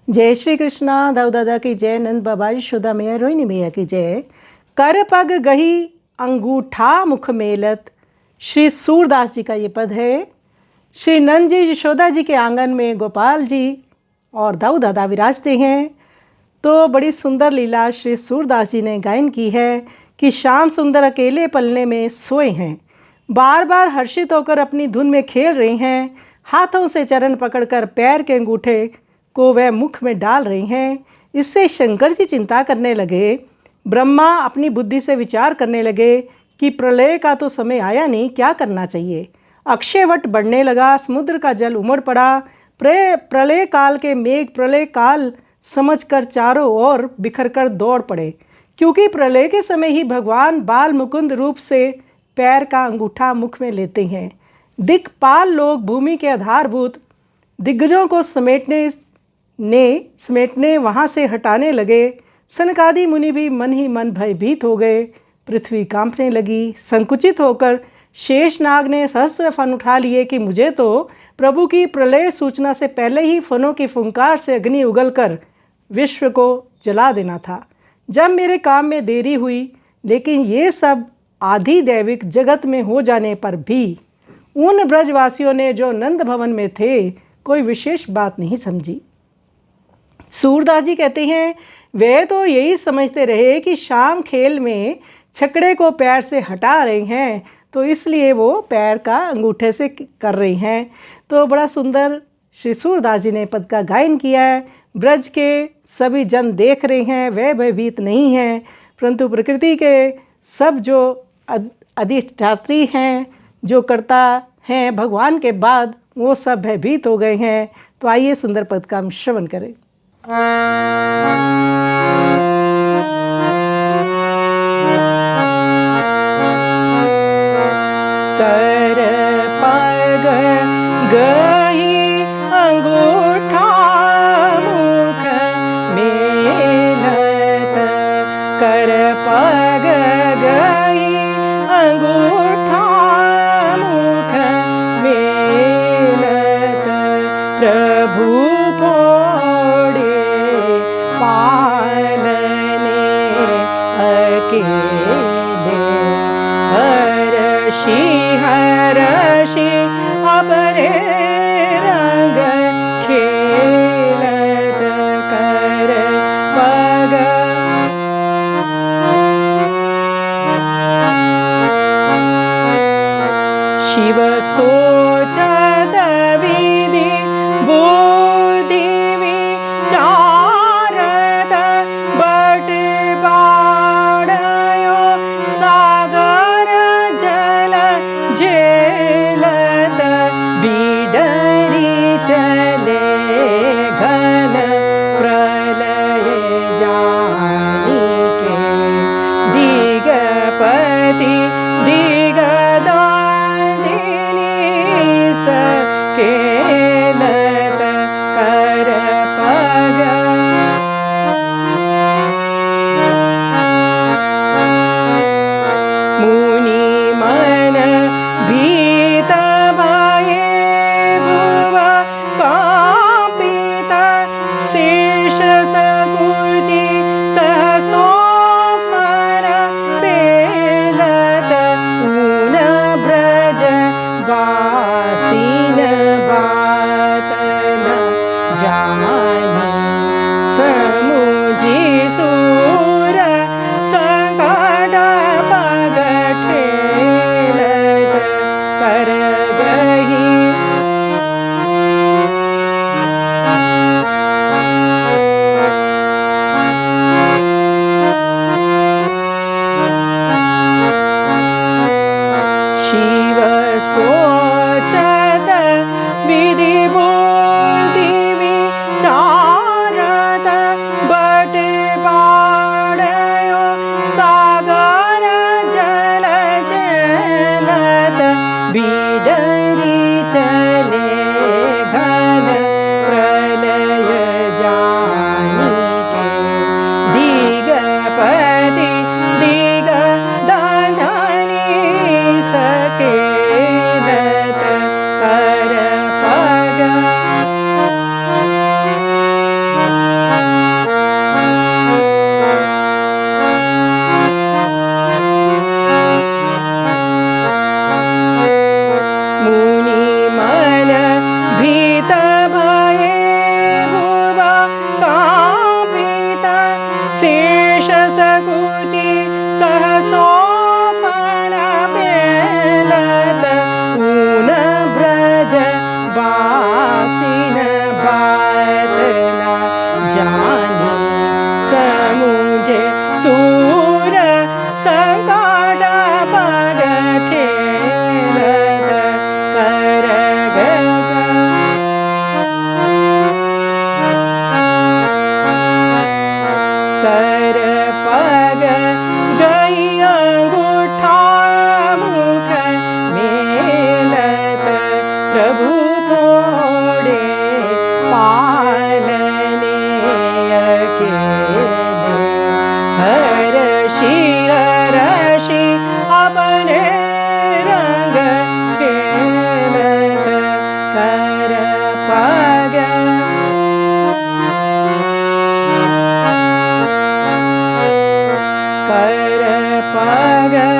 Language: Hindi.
जय श्री कृष्णा। दाऊ दादा की जय। नंद बाबा यशोदा मैया रोहिणी मैया की जय। कर पग गही अंगूठा मुख मेलत। श्री सूरदास जी का ये पद है। श्री नंद जी यशोदा जी के आंगन में गोपाल जी और दाऊ दादा विराजते हैं। तो बड़ी सुंदर लीला श्री सूरदास जी ने गायन की है कि श्याम सुंदर अकेले पलने में सोए हैं, बार बार हर्षित होकर अपनी धुन में खेल रहे हैं। हाथों से चरण पकड़कर पैर के अंगूठे को वह मुख में डाल रही हैं। इससे शंकर जी चिंता करने लगे। ब्रह्मा अपनी बुद्धि से विचार करने लगे कि प्रलय का तो समय आया नहीं, क्या करना चाहिए। अक्षयवट बढ़ने लगा, समुद्र का जल उमड़ पड़ा। प्रलय काल के मेघ प्रलय काल समझकर चारों ओर बिखर कर दौड़ पड़े, क्योंकि प्रलय के समय ही भगवान बाल मुकुंद रूप से पैर का अंगूठा मुख में लेते हैं। दिक्पाल लोग भूमि के आधारभूत दिग्गजों को समेटने वहाँ से हटाने लगे। सनकादि मुनि भी मन ही मन भयभीत हो गए। पृथ्वी कांपने लगी। संकुचित होकर शेषनाग ने सहस्र फन उठा लिए कि मुझे तो प्रभु की प्रलय सूचना से पहले ही फनों की फुंकार से अग्नि उगलकर विश्व को जला देना था। जब मेरे काम में देरी हुई, लेकिन ये सब आधि दैविक जगत में हो जाने पर भी उन ब्रजवासियों ने जो नंद भवन में थे कोई विशेष बात नहीं समझी। सूरदास जी कहते हैं, वे तो यही समझते रहे कि शाम खेल में छकड़े को पैर से हटा रहे हैं, तो इसलिए वो पैर का अंगूठे से कर रही हैं। तो बड़ा सुंदर श्री सूरदास जी ने पद का गायन किया है। ब्रज के सभी जन देख रहे हैं, वह भयभीत नहीं हैं, परंतु प्रकृति के सब जो अधिष्ठात्री हैं, जो कर्ता हैं भगवान के बाद, वो सब भयभीत हो गए हैं। तो आइए सुंदर पद का हम श्रवण करें। कर पग गही अंगूठा मुख मेलत। कर पग गही अंगूठा मुख मेलत। प्रभु फोड़े पालने अकेले। हर्षि अपरे रंग खेलत। कर पग शिव सोचत विधि बुद्धि विचारत। बट बाड़यो सागर जल झेलत। बिडरी चले घन प्रलय जानी के। दिगपति दिगदादिनी सकेलत। कर पग मुनि मन भीत भये भुव कांपित। शीर्ष सकुचि सहसोफर पेलत। ऊन ब्रज वासीन बात न जानी। समुझी सूर संकट पग ठेलत। कर गही शिव सोचत विधि बुद्धि विचारत। बट जानी समूझे सूर संकट पग ठेलत कर कर पग गई अंगूठा मुख मेलत प्रभु मोड़े पालने अकेले हरषि हरषि अपने रंग खेलत कर पग कर पग